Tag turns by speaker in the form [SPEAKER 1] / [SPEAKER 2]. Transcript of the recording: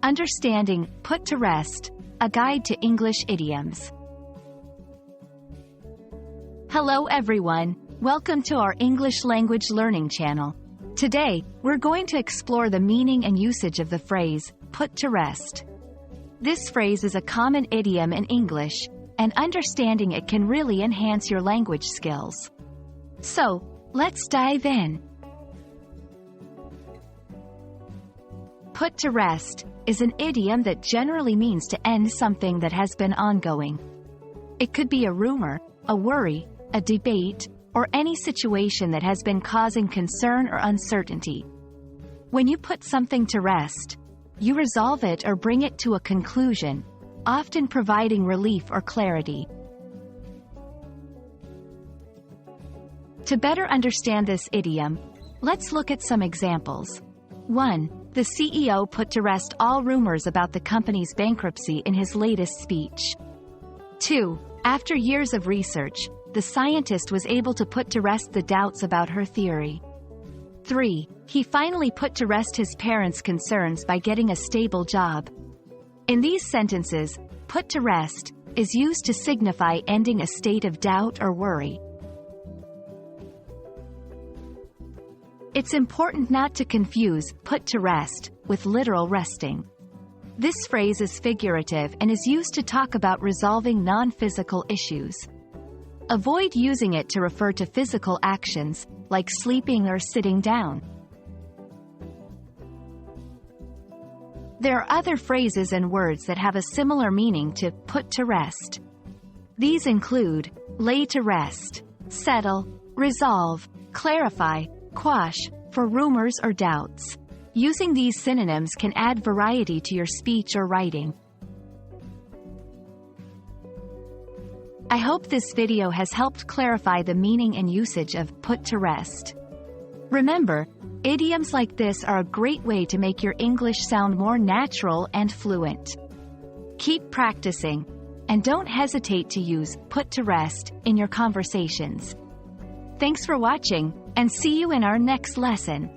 [SPEAKER 1] Understanding, put to rest, a guide to English idioms. Hello everyone, welcome to our English language learning channel. Today, we're going to explore the meaning and usage of the phrase, put to rest. This phrase is a common idiom in English, and understanding it can really enhance your language skills. So, let's dive in. Put to rest is an idiom that generally means to end something that has been ongoing. It could be a rumor, a worry, a debate, or any situation that has been causing concern or uncertainty. When you put something to rest, you resolve it or bring it to a conclusion, often providing relief or clarity. To better understand this idiom, let's look at some examples. 1. The CEO put to rest all rumors about the company's bankruptcy in his latest speech. 2. After years of research, the scientist was able to put to rest the doubts about her theory. 3. He finally put to rest his parents' concerns by getting a stable job. In these sentences, put to rest is used to signify ending a state of doubt or worry. It's important not to confuse put to rest with literal resting. This phrase is figurative and is used to talk about resolving non-physical issues. Avoid using it to refer to physical actions, like sleeping or sitting down. There are other phrases and words that have a similar meaning to put to rest. These include lay to rest, settle, resolve, clarify, quash, for rumors or doubts. Using these synonyms can add variety to your speech or writing. I hope this video has helped clarify the meaning and usage of put to rest. Remember, idioms like this are a great way to make your English sound more natural and fluent. Keep practicing, and don't hesitate to use put to rest in your conversations. Thanks for watching, and see you in our next lesson.